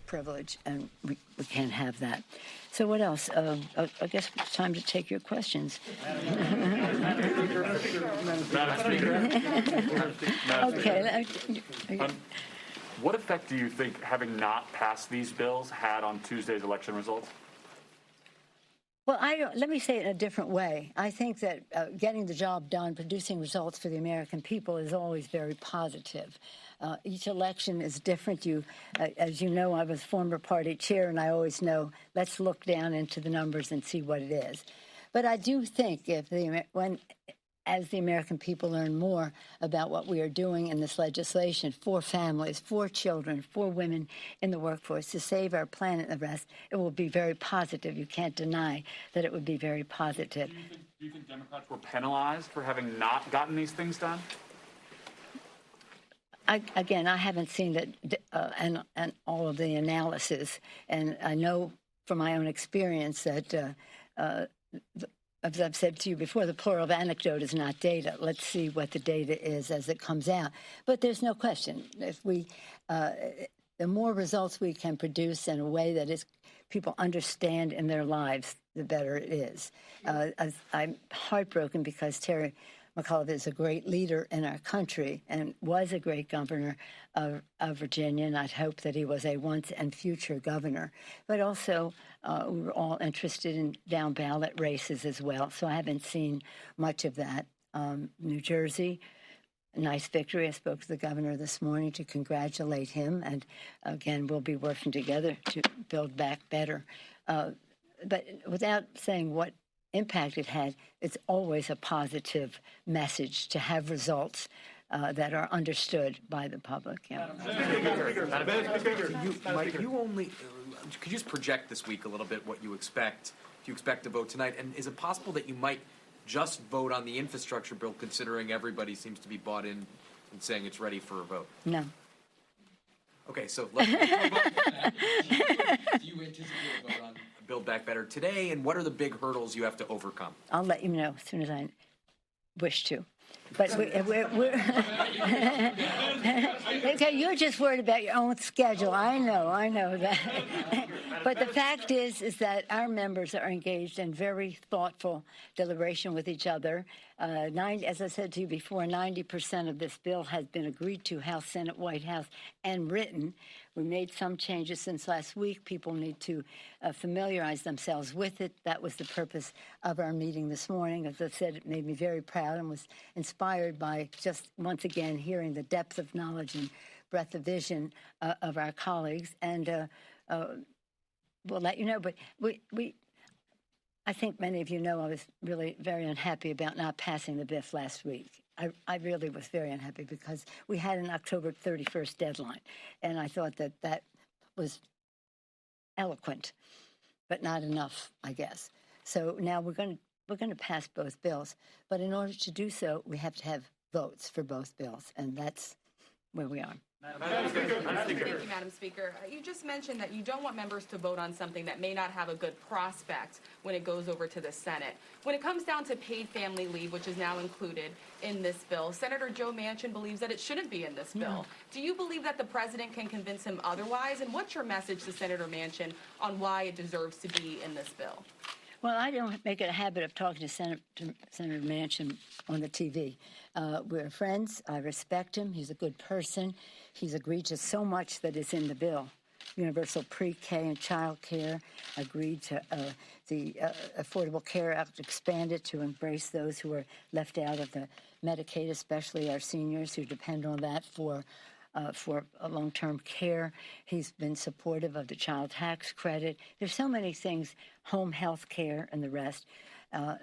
privilege, and we can't have that. So what else? I guess it's time to take your questions. Okay. What effect do you think having not passed these bills had on Tuesday's election results? Well, let me say it in a different way. I think that getting the job done, producing results for the American people is always very positive. Each election is different. As you know, I was former party chair, and I always know, let's look down into the numbers and see what it is. But I do think as the American people learn more about what we are doing in this legislation for families, for children, for women in the workforce to save our planet and the rest, it will be very positive. You can't deny that it would be very positive. Do you think Democrats were penalized for having not gotten these things done? I haven't seen that and all of the analysis, and I know from my own experience that as I've said to you before, the plural of anecdote is not data. Let's see what the data is as it comes out. But there's no question. If the more results we can produce in a way that people understand in their lives, the better it is. I'm heartbroken because Terry McAuliffe is a great leader in our country and was a great governor of Virginia, and I'd hope that he was a once and future governor. But also, we were all interested in down-ballot races as well, so I haven't seen much of that. New Jersey, a nice victory. I spoke to the governor this morning to congratulate him, and again, we'll be working together to build back better. But without saying what impact it had, it's always a positive message to have results that are understood by the public. Yeah. Could you just project this week a little bit what you expect? Do you expect to vote tonight? And is it possible that you might just vote on the infrastructure bill, considering everybody seems to be bought in and saying it's ready for a vote? No. Okay, so let's do you anticipate a vote on Build Back Better today, and what are the big hurdles you have to overcome? I'll let you know as soon as I wish to. But we're okay, you're just worried about your own schedule. I know that. But the fact is that our members are engaged in very thoughtful deliberation with each other. As I said to you before, 90% of this bill has been agreed to, House, Senate, White House, and written. We made some changes since last week. People need to familiarize themselves with it. That was the purpose of our meeting this morning. As I said, it made me very proud and was inspired by just once again hearing the depth of knowledge and breadth of vision of our colleagues. And we'll let you know. But I think many of you know I was really very unhappy about not passing the BIF last week. I really was very unhappy because we had an October 31st deadline, and I thought that was eloquent, but not enough, I guess. So now we're going to pass both bills, but in order to do so, we have to have votes for both bills, and that's where we are. Thank you, Madam Speaker. You just mentioned that you don't want members to vote on something that may not have a good prospect when it goes over to the Senate. When it comes down to paid family leave, which is now included in this bill, Senator Joe Manchin believes that it shouldn't be in this bill. No. Do you believe that the president can convince him otherwise? And what's your message to Senator Manchin on why it deserves to be in this bill? Well, I don't make it a habit of talking to Senator Manchin on the TV. We're friends. I respect him. He's a good person. He's agreed to so much that is in the bill. Universal pre-K and child care, agreed to the Affordable Care Act, expanded to embrace those who are left out of the Medicaid, especially our seniors who depend on that for long-term care. He's been supportive of the child tax credit. There's so many things, home health care and the rest.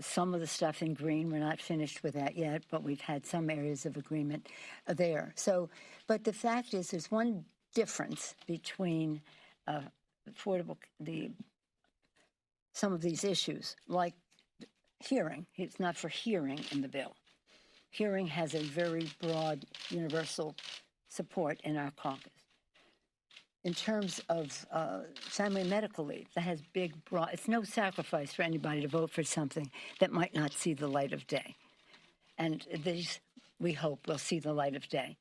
Some of the stuff in green, we're not finished with that yet, but we've had some areas of agreement there. So, but the fact is there's one difference between some of these issues, like hearing. It's not for hearing in the bill. Hearing has a very broad universal support in our caucus. In terms of family medical leave, that has big, broad, it's no sacrifice for anybody to vote for something that might not see the light of day. And these, we hope, will see the light of day.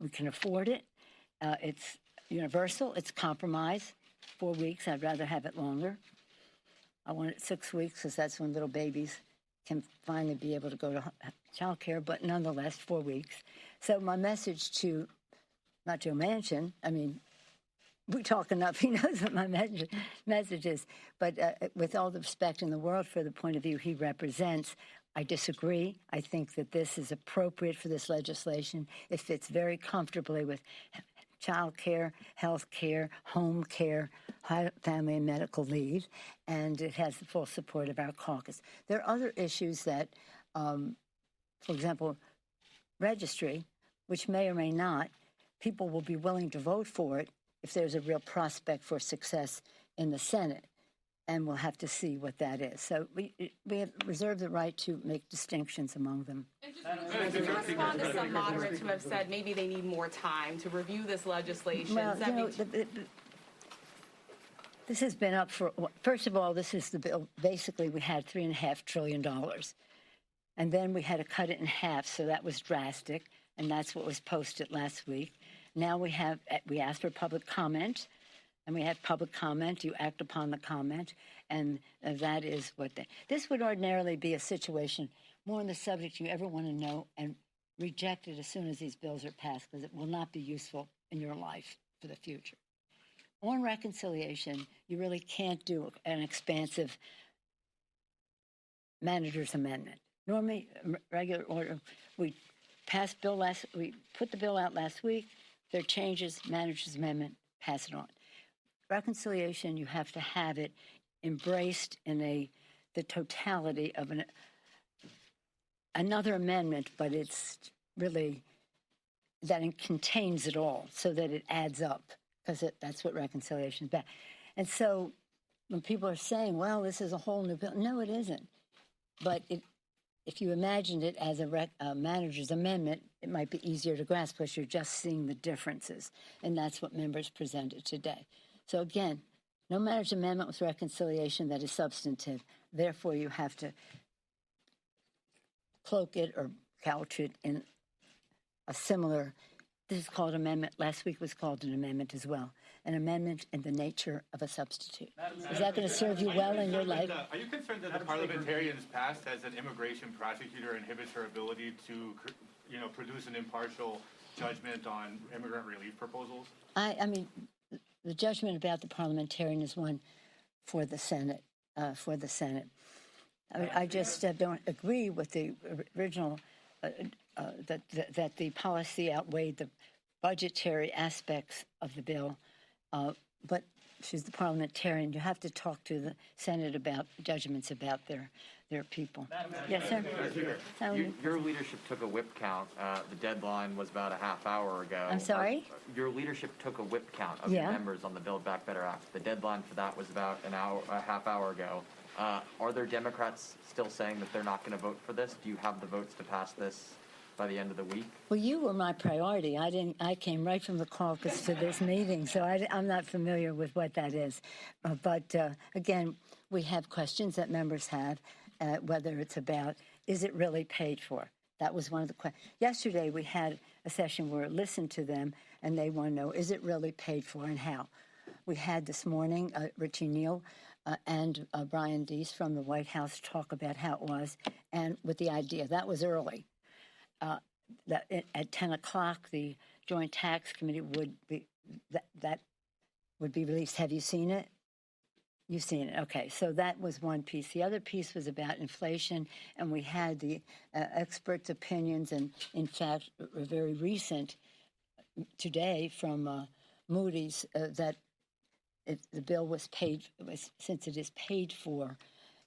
We can afford it, It's universal. It's compromise. 4 weeks. I'd rather have it longer. I want it 6 weeks because that's when little babies can finally be able to go to child care, but nonetheless, 4 weeks. So my message to, not Joe Manchin, I mean, we talk enough, he knows what my message is, but with all the respect in the world for the point of view he represents, I disagree. I think that this is appropriate for this legislation. It fits very comfortably with child care, health care, home care, family and medical leave, and it has the full support of our caucus. There are other issues that, for example, registry, which may or may not, people will be willing to vote for it if there's a real prospect for success in the Senate, and we'll have to see what that is. So we have reserved the right to make distinctions among them. And just to respond to some moderates who have said maybe they need more time to review this legislation. Well, you know, this has been up for, first of all, this is the bill. Basically, we had $3.5 trillion. And then we had to cut it in half, so that was drastic, and that's what was posted last week. Now we asked for public comment, and we have public comment. You act upon the comment, and that is what this would ordinarily be a situation more on the subject you ever want to know and reject it as soon as these bills are passed, because it will not be useful in your life for the future. On reconciliation, you really can't do an expansive manager's amendment. Normally, regular order, we put the bill out last week. There are changes, manager's amendment, pass it on. Reconciliation, you have to have it embraced in the totality of another amendment, but it's really that it contains it all so that it adds up, because that's what reconciliation is about. And so when people are saying, well, this is a whole new bill, no, it isn't. But if you imagined it as a manager's amendment, it might be easier to grasp because you're just seeing the differences. And that's what members presented today. So again, no manager's amendment with reconciliation that is substantive. Therefore, you have to cloak it or couch it in a similar, this is called amendment, last week was called an amendment as well. An amendment in the nature of a substitute. Is that going to serve you well in your life? Are you concerned that the parliamentarians passed as an immigration prosecutor inhibits her ability to, produce an impartial judgment on immigrant relief proposals? I mean, the judgment about the parliamentarian is one for the Senate. I just don't agree with the original that the policy outweighed the budgetary aspects of the bill. But she's the parliamentarian. You have to talk to the Senate about judgments about their people. Yes, sir. Your leadership took a whip count. The deadline was about a half hour ago. I'm sorry? Your leadership took a whip count of the members on the Build Back Better Act. The deadline for that was about a half hour ago. Are there Democrats still saying that they're not going to vote for this? Do you have the votes to pass this by the end of the week? Well, you were my priority. I came right from the caucus to this meeting, so I'm not familiar with what that is. But again, we have questions that members have, whether it's about, is it really paid for? That was one of the questions. Yesterday, we had a session where I listened to them, and they want to know, is it really paid for and how? We had this morning, Richie Neal and Brian Deese from the White House talk about how it was, and with the idea, that was early. That at 10 o'clock, the Joint Tax Committee would be that would be released. Have you seen it? You've seen it. Okay, so that was one piece. The other piece was about inflation, and we had the experts' opinions, and in fact, a very recent today from Moody's that if the bill was since it is paid for,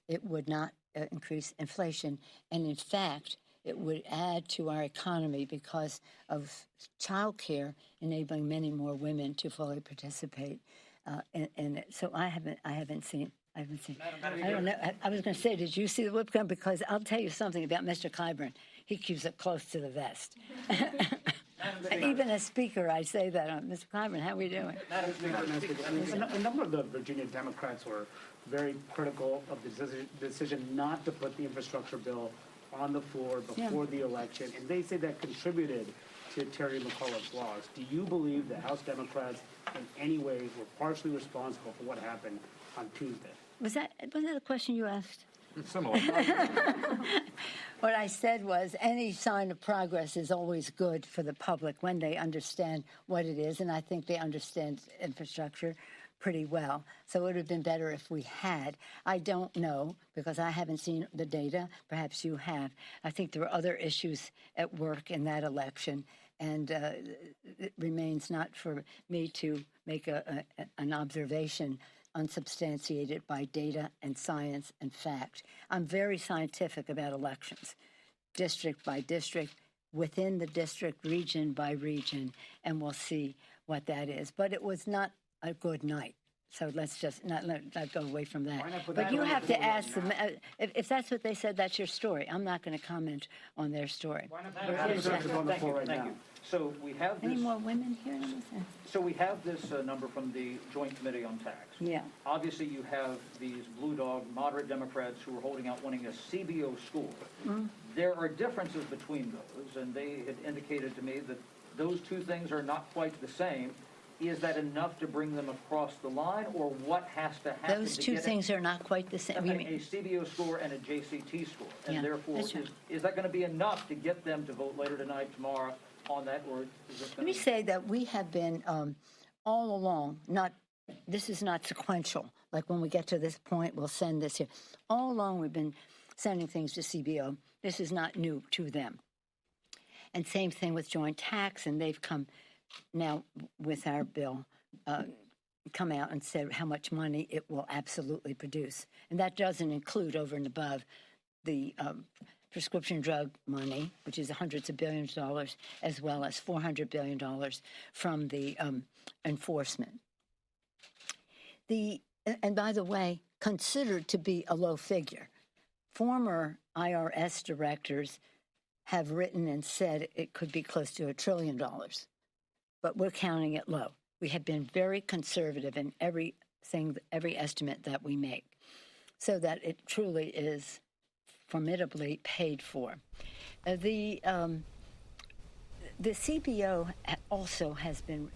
it would not increase inflation, and in fact, it would add to our economy because of child care, enabling many more women to fully participate in it. So I haven't seen. I don't know. I was going to say, did you see the whip gun? Because I'll tell you something about Mr. Clyburn. He keeps it close to the vest. Even as Speaker, I say that. Mr. Clyburn, how are we doing? Madam Speaker, a number of the Virginia Democrats were very critical of the decision not to put the infrastructure bill on the floor before the election, and they say that contributed to Terry McAuliffe's loss, do you believe the House Democrats in any way were partially responsible for what happened on Tuesday? Wasn't that a question you asked? Similar. What I said was any sign of progress is always good for the public when they understand what it is, and I think they understand infrastructure pretty well. So it would have been better if we had. I don't know because I haven't seen the data. Perhaps you have. I think there were other issues at work in that election, and it remains not for me to make an observation unsubstantiated by data and science and fact. I'm very scientific about elections, district by district, within the district, region by region, and we'll see what that is. But it was not a good night. So let's just not go away from that. But you have to ask them, if that's what they said, that's your story. I'm not going to comment on their story. Thank you. So we have Any this. more women here? So we have this number from the Joint Committee on Tax. Yeah. Obviously, you have these blue dog moderate Democrats who are holding out wanting a CBO score. Mm-hmm. There are differences between those, and they had indicated to me that those two things are not quite the same. Is that enough to bring them across the line, or what has to happen? Those two things are not quite the same. You A mean- CBO score and a JCT score, and Yeah, therefore, that's right. is that going to be enough to get them to vote later tonight, tomorrow on that, or is this Let going me to? say that we have been all along, this is not sequential, like when we get to this point, we'll send this here. All along, we've been sending things to CBO. This is not new to them. And same thing with joint tax, and they've come now with our bill, come out and said how much money it will absolutely produce. And that doesn't include over and above the prescription drug money, which is hundreds of billions of dollars, as well as $400 billion from the enforcement. And by the way, considered to be a low figure. Former IRS directors have written and said it could be close to $1 trillion, but we're counting it low. We have been very conservative in every estimate that we make, so that it truly is formidably paid for. The CBO also has been.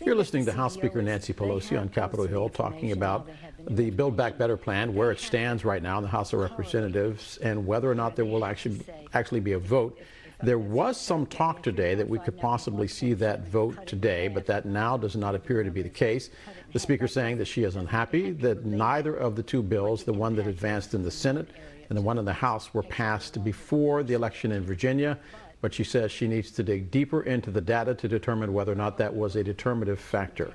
You're listening to House Speaker Nancy Pelosi on Capitol Hill talking about the Build Back Better plan, where it stands right now in the House of Representatives, and whether or not there will actually be a vote. There was some talk today that we could possibly see that vote today, but that now does not appear to be the case. The Speaker saying that she is unhappy that neither of the two bills, the one that advanced in the Senate and the one in the House, were passed before the election in Virginia. But she says she needs to dig deeper into the data to determine whether or not that was a determinative factor.